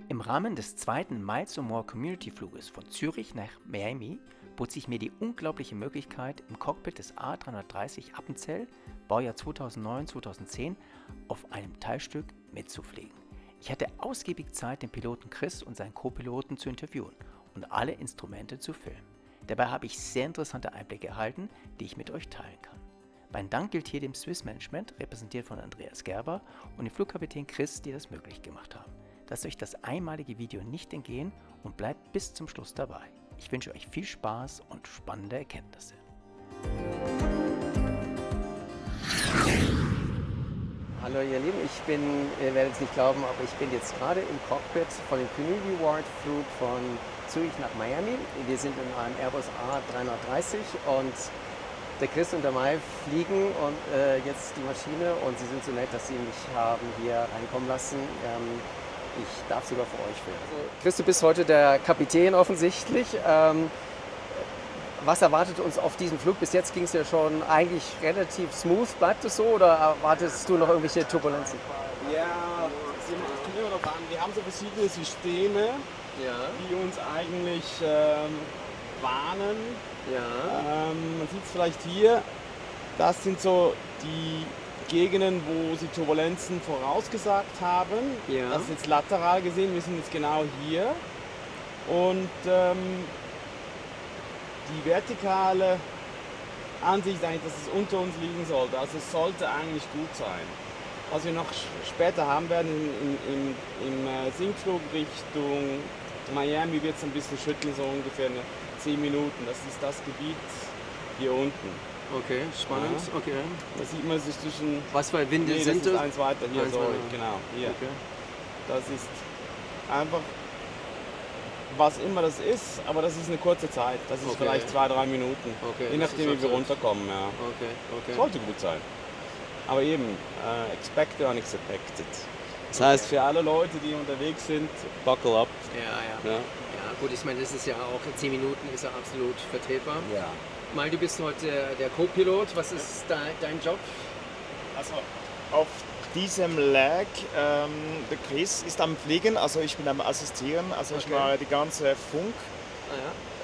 Im Rahmen des zweiten Miles or More Community Fluges von Zürich nach Miami bot sich mir die unglaubliche Möglichkeit, im Cockpit des A330 Appenzell, Baujahr 2009-2010, auf einem Teilstück mitzufliegen. Ich hatte ausgiebig Zeit, den Piloten Chris und seinen Co-Piloten zu interviewen und alle Instrumente zu filmen. Dabei habe ich sehr interessante Einblicke erhalten, die ich mit euch teilen kann. Mein Dank gilt hier dem Swiss Management, repräsentiert von Andreas Gerber, und dem Flugkapitän Chris, die das möglich gemacht haben. Lasst euch das einmalige Video nicht entgehen und bleibt bis zum Schluss dabei. Ich wünsche euch viel Spaß und spannende Erkenntnisse. Hallo ihr Lieben, ihr werdet es nicht glauben, aber ich bin jetzt gerade im Cockpit von dem Community Award Flug von Zürich nach Miami. Wir sind in einem Airbus A330 und der Chris und der Mai fliegen und jetzt die Maschine und sie sind so nett, dass sie mich haben hier reinkommen lassen. Ich darf sogar für euch filmen. Also, Chris, du bist heute der Kapitän offensichtlich. Was erwartet uns auf diesem Flug? Bis jetzt ging es ja schon eigentlich relativ smooth. Bleibt es so oder erwartest du noch irgendwelche Turbulenzen? Ja, es kommt immer darauf an. Wir haben so verschiedene Systeme, die uns eigentlich warnen. Ja. Man sieht es vielleicht hier. Das sind so die Gegenden, wo sie Turbulenzen vorausgesagt haben. Ja. Das ist jetzt lateral gesehen. Wir sind jetzt genau hier. Und die vertikale Ansicht ist eigentlich, dass es unter uns liegen sollte. Also es sollte eigentlich gut sein. Was wir noch später haben werden im Sinkflug Richtung Miami, wird es ein bisschen schütteln, so ungefähr 10 Minuten. Das ist das Gebiet hier unten. Okay, spannend. Ja. Okay. Da sieht man, es ist zwischen... Was für Winde Nee, sind das ist das? eins weiter hier, Eins sorry, weiter. genau, hier. Okay. Das ist einfach, was immer das ist, aber das ist eine kurze Zeit. Das ist Okay. vielleicht 2-3 Minuten, Okay, je das nachdem ist wie wir also- runterkommen. Ja. Okay. Sollte gut sein. Aber eben, expect the unexpected. Das heißt, für alle Leute, die unterwegs sind, buckle up. Ja. Ja. Ja, gut, ich meine, das ist ja auch in 10 Minuten ist ja absolut vertretbar. Ja. Mal, du bist heute der Co-Pilot. Was ist dein Job? Also auf diesem Leg, der Chris ist am Fliegen, also ich bin am Assistieren, also ich Okay. mache die ganze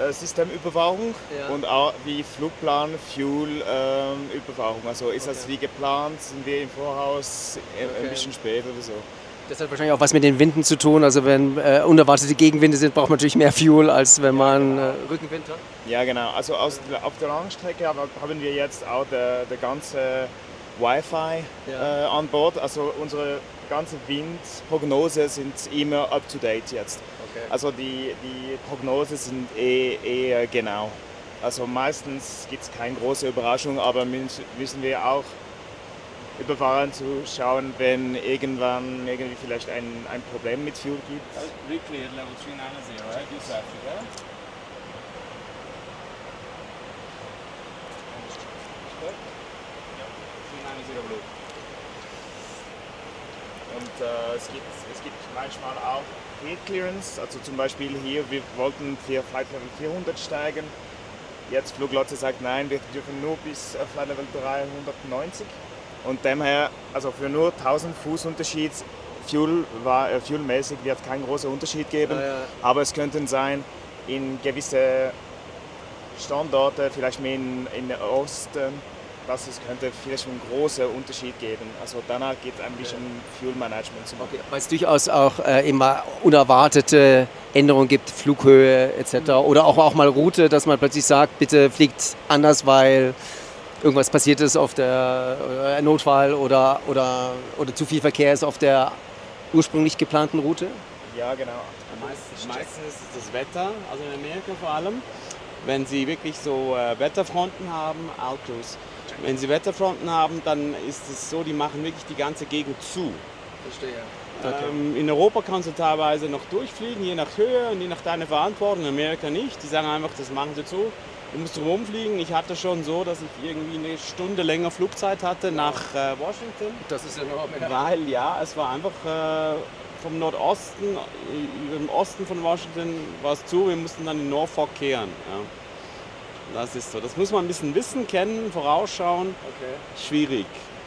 Ah, Systemüberwachung Ja. und auch wie Flugplan, Fuel Überwachung. Also ist das Okay. wie geplant, sind wir im Voraus Okay. ein bisschen später oder so. Das hat wahrscheinlich auch was mit den Winden zu tun. Also wenn unerwartete Gegenwinde sind, braucht man natürlich mehr Fuel, als wenn man Rückenwind hat. Ja genau, also auf der Langstrecke haben wir jetzt auch der ganze Wi-Fi Ja. an Bord, also unsere ganze Windprognose sind immer up to date jetzt. Okay. Also die Prognosen sind eh genau. Also meistens gibt es keine große Überraschung, aber müssen wir auch überfahren zu schauen, wenn irgendwann irgendwie vielleicht ein Problem mit Fuel gibt. Recleared level 390, right? East Africa. Und es gibt manchmal auch Field Clearance, also zum Beispiel hier, wir wollten für Flight Level 400 steigen. Jetzt Fluglotse sagt nein, wir dürfen nur bis Flight Level 390. Und demher, also für nur 1000 Fuß Unterschied, fuelmäßig wird kein großer Unterschied geben. Ja. Aber es könnten sein, in gewisse Standorte, vielleicht mehr in Osten, dass es könnte vielleicht einen großen Unterschied geben. Also danach geht ein bisschen Fuel Management zu machen. Okay. Weil es durchaus auch immer unerwartete Änderungen gibt, Flughöhe etc. Oder auch mal Route, dass man plötzlich sagt, bitte fliegt anders, weil irgendwas passiert ist auf der Notfall oder zu viel Verkehr ist auf der ursprünglich geplanten Route. Ja, genau. Meistens ist es das Wetter, also in Amerika vor allem. Wenn sie wirklich so Wetterfronten haben, Altos. Wenn sie Wetterfronten haben, dann ist es so, die machen wirklich die ganze Gegend zu. Verstehe. In Europa kannst du teilweise noch durchfliegen, je nach Höhe und je nach deiner Verantwortung. In Amerika nicht. Die sagen einfach, das machen sie zu. Du musst rumfliegen. Ich hatte schon so, dass ich irgendwie eine Stunde länger Flugzeit hatte nach Washington. Das ist enorm. Weil ja, es war einfach vom Nordosten, über dem Osten von Washington war es zu. Wir mussten dann in Norfolk kehren. Ja. Das ist so. Das muss man ein bisschen wissen, kennen, vorausschauen. Okay. Schwierig.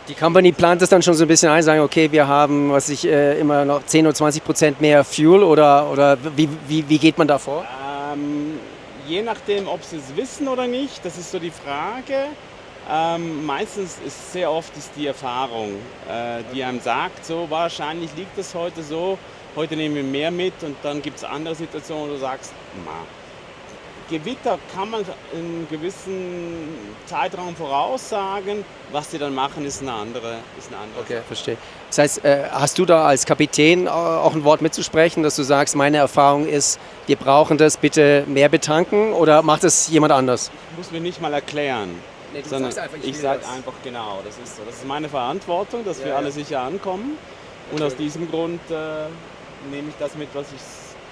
Die Company plant das dann schon so ein bisschen ein, sagen, okay, wir haben, immer noch 10 oder 20% mehr Fuel oder wie geht man da vor? Je nachdem, ob sie es wissen oder nicht, das ist so die Frage. Meistens ist sehr oft ist die Erfahrung, die einem sagt, so wahrscheinlich liegt es heute so, heute nehmen wir mehr mit und dann gibt es andere Situationen, wo du sagst, Gewitter kann man in einem gewissen Zeitraum voraussagen, was sie dann machen, ist eine andere Okay, Sache. verstehe. Das heißt, hast du da als Kapitän auch ein Wort mitzusprechen, dass du sagst, meine Erfahrung ist, wir brauchen das, bitte mehr betanken oder macht das jemand anders? Ich muss mir nicht mal erklären, Nee, du sondern sagst einfach, ich sage einfach genau, das ist so. Das ist meine Verantwortung, dass wir alle sicher ankommen und aus diesem Grund nehme ich das mit, was ich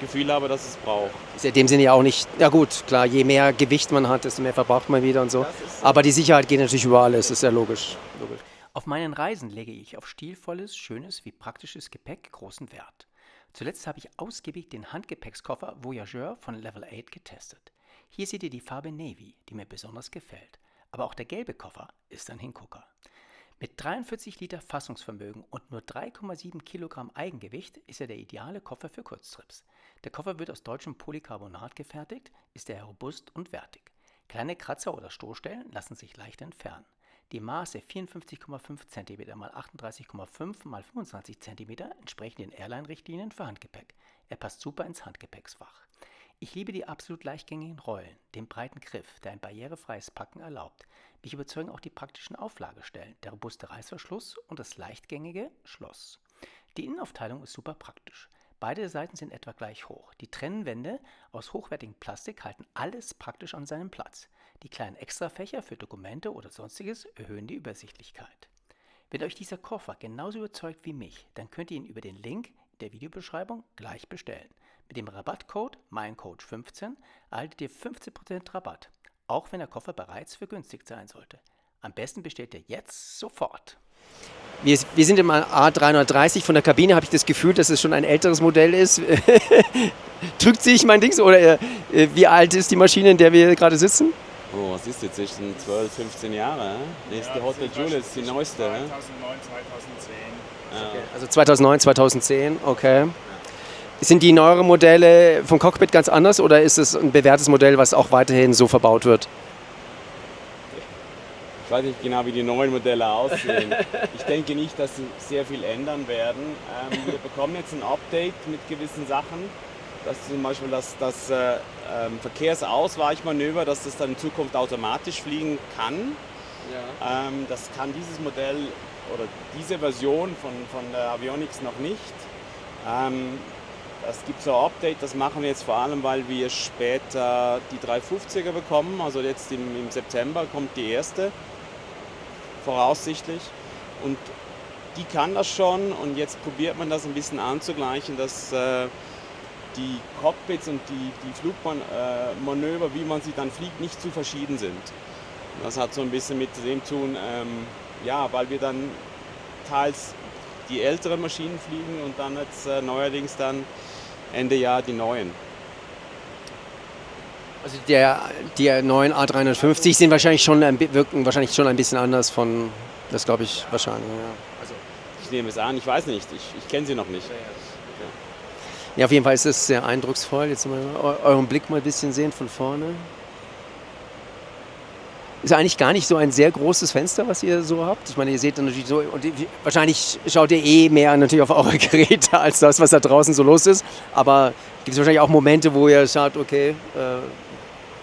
Gefühl habe, dass es braucht. Ist ja in dem Sinne ja auch nicht, ja gut, klar, je mehr Gewicht man hat, desto mehr verbraucht man wieder und so. Aber die Sicherheit geht natürlich über alles, ist ja logisch. Auf meinen Reisen lege ich auf stilvolles, schönes wie praktisches Gepäck großen Wert. Zuletzt habe ich ausgiebig den Handgepäckskoffer Voyageur von Level 8 getestet. Hier seht ihr die Farbe Navy, die mir besonders gefällt. Aber auch der gelbe Koffer ist ein Hingucker. Mit 43 Liter Fassungsvermögen und nur 3,7 Kilogramm Eigengewicht ist er der ideale Koffer für Kurztrips. Der Koffer wird aus deutschem Polycarbonat gefertigt, ist daher robust und wertig. Kleine Kratzer oder Stoßstellen lassen sich leicht entfernen. Die Maße 54,5 cm x 38,5 x 25 cm entsprechen den Airline-Richtlinien für Handgepäck. Er passt super ins Handgepäcksfach. Ich liebe die absolut leichtgängigen Rollen, den breiten Griff, der ein barrierefreies Packen erlaubt. Mich überzeugen auch die praktischen Auflagestellen, der robuste Reißverschluss und das leichtgängige Schloss. Die Innenaufteilung ist super praktisch. Beide Seiten sind etwa gleich hoch. Die Trennwände aus hochwertigem Plastik halten alles praktisch an seinem Platz. Die kleinen Extrafächer für Dokumente oder sonstiges erhöhen die Übersichtlichkeit. Wenn euch dieser Koffer genauso überzeugt wie mich, dann könnt ihr ihn über den Link in der Videobeschreibung gleich bestellen. Mit dem Rabattcode MeinCoach15 erhaltet ihr 15% Rabatt, auch wenn der Koffer bereits vergünstigt sein sollte. Am besten bestellt ihr jetzt sofort. Wir sind im A330, von der Kabine habe ich das Gefühl, dass es schon ein älteres Modell ist. Drückt sich mein Dings oder wie alt ist die Maschine, in der wir gerade sitzen? Oh, was ist jetzt? Das sind 12, 15 Jahre. Das ist die Hotel Julius, die neueste. 2009, 2010. Okay. Also 2009, 2010, okay. Sind die neueren Modelle vom Cockpit ganz anders oder ist es ein bewährtes Modell, was auch weiterhin so verbaut wird? Ich weiß nicht genau, wie die neuen Modelle aussehen. Ich denke nicht, dass sie sehr viel ändern werden. Wir bekommen jetzt ein Update mit gewissen Sachen. Das zum Beispiel das Verkehrsausweichmanöver, dass das dann in Zukunft automatisch fliegen kann. Ja. Das kann dieses Modell oder diese Version von der Avionics noch nicht. Es gibt so ein Update, das machen wir jetzt vor allem, weil wir später die 350er bekommen. Also jetzt im September kommt die erste, voraussichtlich. Und die kann das schon und jetzt probiert man das ein bisschen anzugleichen, dass die Cockpits und die Flugmanöver, wie man sie dann fliegt, nicht zu verschieden sind. Das hat so ein bisschen mit dem zu tun, weil wir dann teils die älteren Maschinen fliegen und dann jetzt neuerdings dann Ende Jahr die neuen. Also die neuen A350 sind wirken wahrscheinlich schon ein bisschen anders von, das glaube ich wahrscheinlich. Ja. Also, ich nehme es an, ich weiß nicht, ich kenne sie noch nicht. Ja, auf jeden Fall ist es sehr eindrucksvoll. Jetzt mal euren Blick mal ein bisschen sehen von vorne. Ist eigentlich gar nicht so ein sehr großes Fenster, was ihr so habt. Ich meine, ihr seht dann natürlich so, und wahrscheinlich schaut ihr mehr natürlich auf eure Geräte als das, was da draußen so los ist. Aber gibt es wahrscheinlich auch Momente, wo ihr schaut, okay,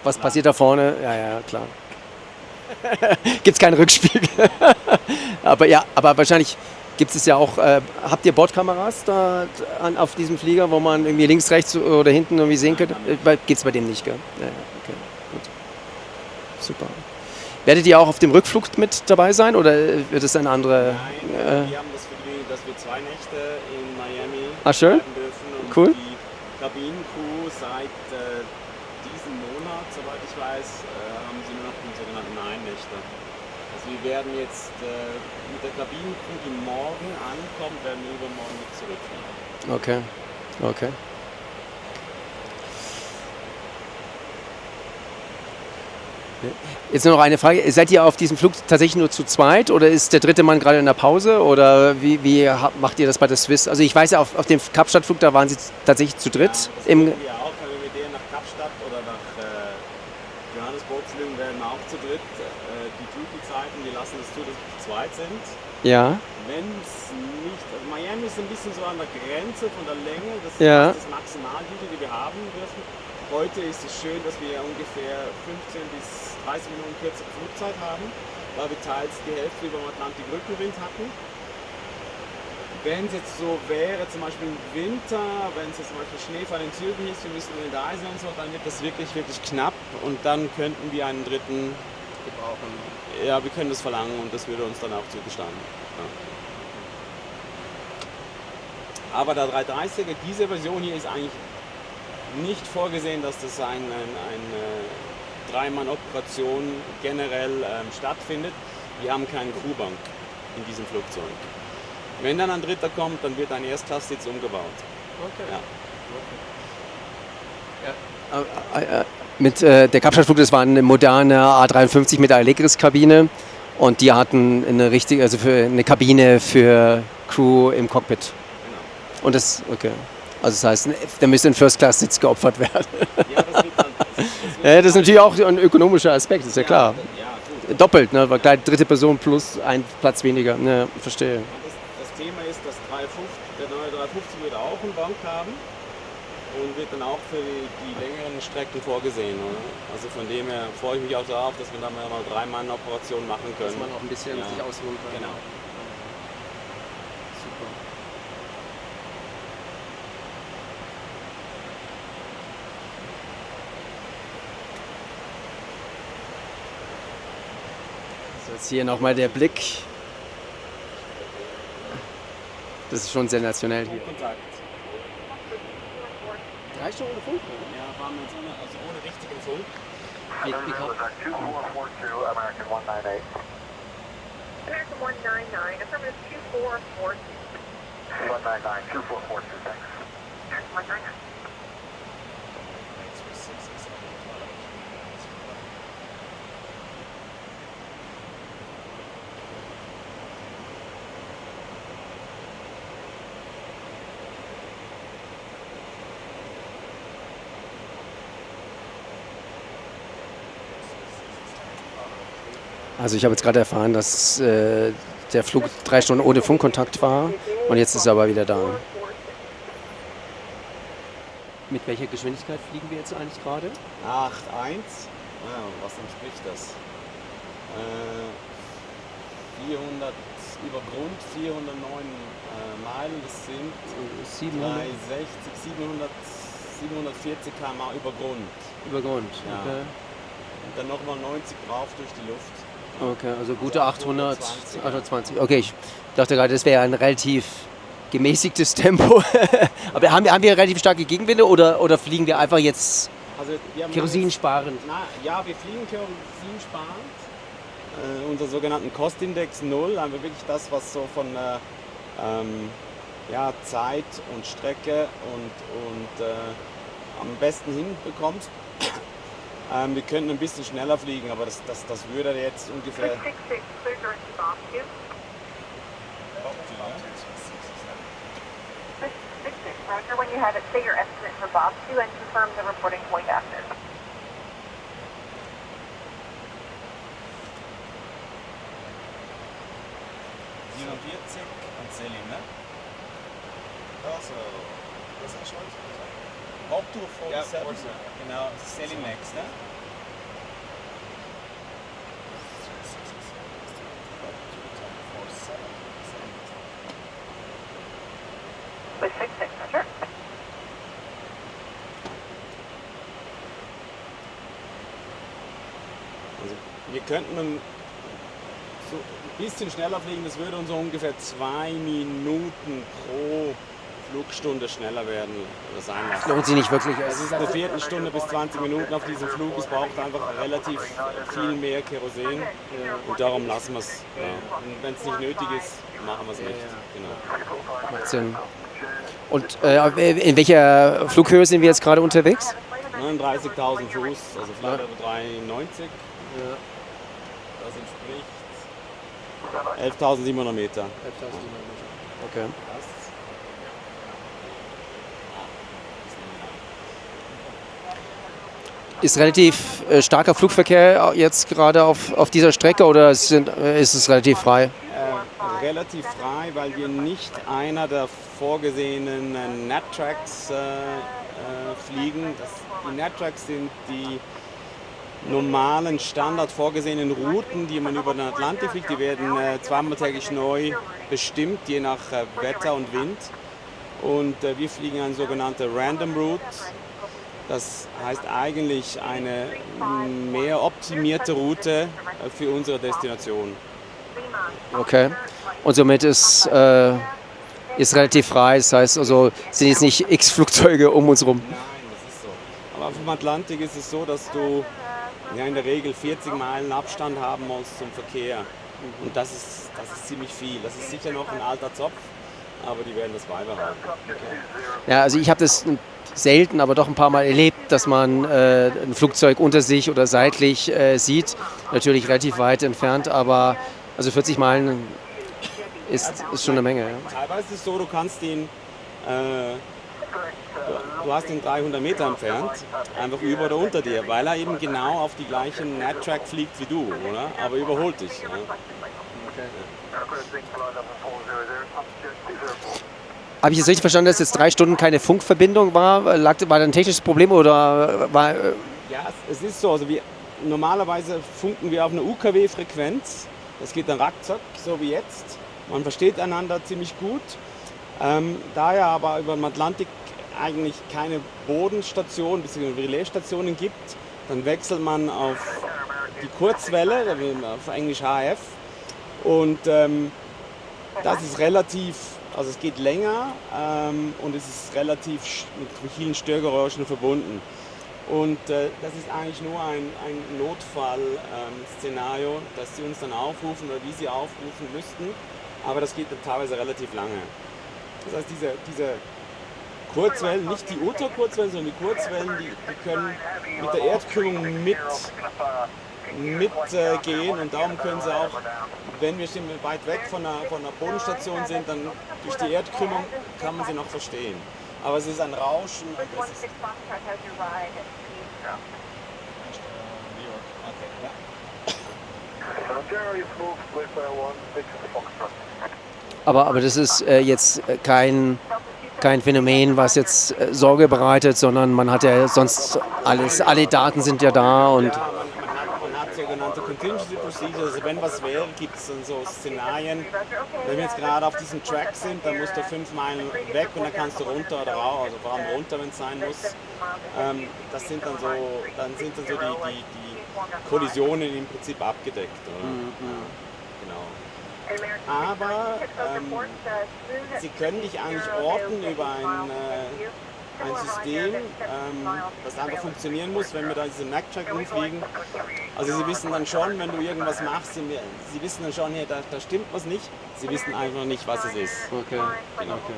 was passiert da vorne? Ja, klar. Gibt es keinen Rückspiegel. aber wahrscheinlich gibt es ja auch, habt ihr Bordkameras da auf diesem Flieger, wo man irgendwie links, rechts oder hinten irgendwie sehen könnte? Gibt es bei dem nicht, gell? Ja, okay, gut. Super. Werdet ihr auch auf dem Rückflug mit dabei sein oder wird es eine andere? Nein, wir haben das Vergnügen, dass wir 2 Nächte in Miami schön. bleiben dürfen. Und cool. Die Kabinencrew seit diesem Monat, soweit ich weiß, haben sie nur noch den sogenannten Einnächter. Also wir werden jetzt mit der Kabinencrew, die morgen ankommt, werden wir übermorgen mit zurückfliegen. Okay. Jetzt nur noch eine Frage. Seid ihr auf diesem Flug tatsächlich nur zu zweit oder ist der dritte Mann gerade in der Pause? Oder macht ihr das bei der Swiss? Also ich weiß ja, auf dem Kapstadt-Flug, da waren sie tatsächlich zu dritt. Das Im, machen wir auch, wenn wir mit denen nach Kapstadt oder nach Johannesburg fliegen, werden wir auch zu dritt. Die Duty-Zeiten, die lassen es zu, dass wir zu zweit sind. ja, Wenn es nicht, also Miami ist ein bisschen so an der Grenze von der Länge, das Ja. ist das Maximalduty, die wir haben dürfen. Heute ist es schön, dass wir ungefähr 15 bis 30 Minuten kürzere Flugzeit haben, weil wir teils die Hälfte über dem Atlantik Rückenwind hatten. Wenn es jetzt so wäre, zum Beispiel im Winter, wenn es jetzt zum Beispiel Schneefall in Zürich ist, wir müssen in der Eisen und so, dann wird das wirklich, wirklich knapp und dann könnten wir einen dritten gebrauchen. ja, wir können das verlangen und das würde uns dann auch zugestanden. Ja. Aber der 330er, diese Version hier ist eigentlich nicht vorgesehen, dass das eine Dreimann-Operation generell stattfindet. Wir haben keinen Crewbank in diesem Flugzeug. Wenn dann ein dritter kommt, dann wird ein Erstklasssitz umgebaut. Ja. Mit der Kapstadt-Flug, das war eine moderne A350 mit der Allegris-Kabine und die hatten eine richtige, also für eine Kabine für Crew im Cockpit. Genau. Und das, okay. Also das heißt, da müsste ein First-Class-Sitz geopfert werden. Ja, das wird dann. Ja, das ist natürlich auch ein ökonomischer Aspekt, ist ja klar. Ja, gut. Doppelt, ne? Weil gleich dritte Person plus ein Platz weniger. Ja, verstehe. Das Thema ist, dass der neue 350 wird auch einen Bank haben und wird dann auch für die längeren Strecken vorgesehen. Oder? Also von dem her freue ich mich auch darauf, dass wir dann mal 3-Mann-Operationen machen können. Dass man auch ein bisschen Ja. sich ausruhen kann. Genau. Super. So, jetzt hier nochmal der Blick. Das ist schon sensationell hier. Kontakt. 3 Stunden ohne Funk? Ja, waren wir jetzt ohne richtigen Funk. Wie kommt 2442, American 198. American 199, affirmative 2442. 199, 2442, thanks. American 199. Also ich habe jetzt gerade erfahren, dass der Flug 3 Stunden ohne Funkkontakt war und jetzt ist er aber wieder da. Mit welcher Geschwindigkeit fliegen wir jetzt eigentlich gerade? 8,1. Was entspricht das? 400 über Grund 409 Meilen, das sind 700 360, 740 km/h über Grund. über Grund. Ja. Okay. Und dann nochmal 90 drauf durch die Luft. Okay, also gute 800, 820, 820. Okay, ich dachte gerade, das wäre ein relativ gemäßigtes Tempo. Aber haben wir relativ starke Gegenwinde oder fliegen wir einfach jetzt Also wir haben Kerosin sparend? Ja, wir fliegen Kerosin sparend. Unser sogenannten Kostindex 0, haben wir wirklich das, was so von Zeit und Strecke und am besten hinbekommt. Wir könnten ein bisschen schneller fliegen, aber das würde jetzt ungefähr. 666, clear direct to Bob 2. 666, Roger, when you have it, say your estimate for Bob 2 and confirm the reporting point after. Und Selim, ne? Also, das ist schon. Haupttour Ja, 47. Genau, Selim Max, ne? With 66, Roger. Also wir könnten so ein bisschen schneller fliegen, das würde uns so ungefähr 2 Minuten pro Flugstunde schneller werden oder sein lassen. Lohnt sich nicht wirklich. Es ist eine Viertelstunde bis 20 Minuten auf diesem Flug, es braucht einfach relativ viel mehr Kerosin und darum lassen wir es. Ja. Und wenn es nicht nötig ist, machen wir es nicht. Genau. Macht Sinn. Und in welcher Flughöhe sind wir jetzt gerade unterwegs? 39.000 Fuß, also Flight Level 390. Ja, Das entspricht 11.700 Meter. 11.700 Meter. Okay. Ist relativ starker Flugverkehr jetzt gerade auf dieser Strecke oder ist es relativ frei? Relativ frei, weil wir nicht einer der vorgesehenen NatTracks fliegen. Die NatTracks sind die normalen, standard vorgesehenen Routen, die man über den Atlantik fliegt. Die werden zweimal täglich neu bestimmt, je nach Wetter und Wind. Und wir fliegen eine sogenannte Random Route. Das heißt eigentlich eine mehr optimierte Route für unsere Destination. Okay. Und somit ist relativ frei. Das heißt also, es sind jetzt nicht x Flugzeuge um uns rum. Nein, das ist so. Aber auf dem Atlantik ist es so, dass du in der Regel 40 Meilen Abstand haben musst zum Verkehr. Und das ist ziemlich viel. Das ist sicher noch ein alter Zopf, aber die werden das beibehalten. Ja, also ich habe das selten, aber doch ein paar Mal erlebt, dass man ein Flugzeug unter sich oder seitlich sieht. Natürlich relativ weit entfernt, aber also 40 Meilen ist schon eine Menge. Ja. Teilweise ist es so, du kannst ihn, du hast ihn 300 Meter entfernt, einfach über oder unter dir, weil er eben genau auf die gleichen NatTrack fliegt wie du, oder? Aber überholt dich. Ja. Habe ich jetzt richtig verstanden, dass jetzt 3 Stunden keine Funkverbindung war? War da ein technisches Problem oder war... Ja, es ist so. Also normalerweise funken wir auf einer UKW-Frequenz. Das geht dann rackzack, so wie jetzt. Man versteht einander ziemlich gut. Da ja aber über den Atlantik eigentlich keine Bodenstation bzw. Relaisstationen gibt, dann wechselt man auf die Kurzwelle, auf Englisch HF. Und das ist relativ, also es geht länger und es ist relativ mit vielen Störgeräuschen verbunden. Und das ist eigentlich nur ein Notfall-Szenario, dass sie uns dann aufrufen oder wie sie aufrufen müssten. Aber das geht dann teilweise relativ lange. Das heißt, diese Kurzwellen, nicht die Ultrakurzwellen, sondern die Kurzwellen, die können mit der Erdkrümmung mitgehen und darum können sie auch, wenn wir weit weg von einer Bodenstation sind, dann durch die Erdkrümmung kann man sie noch verstehen. Aber es ist ein Rauschen und es ist Aber das ist jetzt kein Phänomen, was jetzt Sorge bereitet, sondern man hat ja sonst alles, alle Daten sind ja da und... Ja, man hat sogenannte Contingency Procedures, also wenn was wäre, gibt es dann so Szenarien. Wenn wir jetzt gerade auf diesem Track sind, dann musst du 5 Meilen weg und dann kannst du runter oder raus, also vor allem runter, wenn es sein muss. Das sind dann so die Kollisionen im Prinzip abgedeckt. Oder? Genau. Aber sie können dich eigentlich orten über ein System, das einfach funktionieren muss, wenn wir da diese NatTrack rumfliegen. Also sie wissen dann schon, wenn du irgendwas machst, sie wissen dann schon, hey, da stimmt was nicht. Sie wissen einfach nicht, was es ist. Okay. Genau. Okay.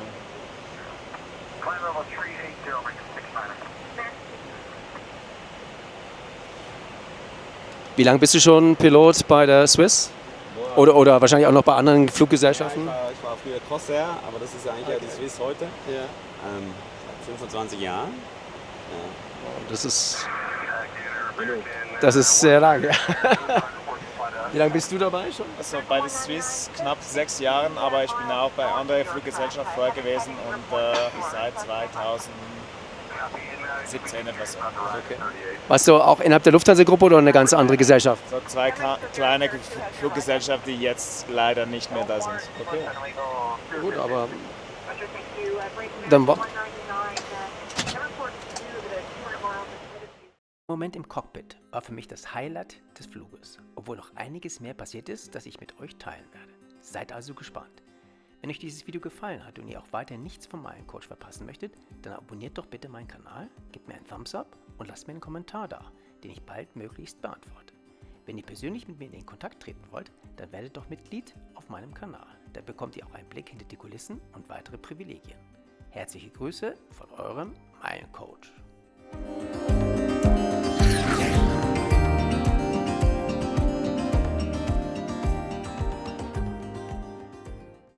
Wie lange bist du schon Pilot bei der Swiss? Oder wahrscheinlich auch noch bei anderen Fluggesellschaften? Ja, ich war früher Crossair, aber das ist eigentlich ja die Swiss heute. Ja. Seit 25 Jahren. Das ist sehr lang. Ja. Wie lange bist du dabei schon? Also bei der Swiss knapp 6 Jahren, aber ich bin auch bei anderen Fluggesellschaften vorher gewesen und seit 2017 etwas so. Okay. Warst du auch innerhalb der Lufthansa-Gruppe oder eine ganz andere Gesellschaft? So 2 kleine Fluggesellschaften, die jetzt leider nicht mehr da sind. Okay. Gut, aber dann war... Moment im Cockpit war für mich das Highlight des Fluges, obwohl noch einiges mehr passiert ist, das ich mit euch teilen werde. Seid also gespannt. Wenn euch dieses Video gefallen hat und ihr auch weiter nichts von Meilencoach verpassen möchtet, dann abonniert doch bitte meinen Kanal, gebt mir einen Thumbs up und lasst mir einen Kommentar da, den ich baldmöglichst beantworte. Wenn ihr persönlich mit mir in Kontakt treten wollt, dann werdet doch Mitglied auf meinem Kanal. Da bekommt ihr auch einen Blick hinter die Kulissen und weitere Privilegien. Herzliche Grüße von eurem Meilencoach.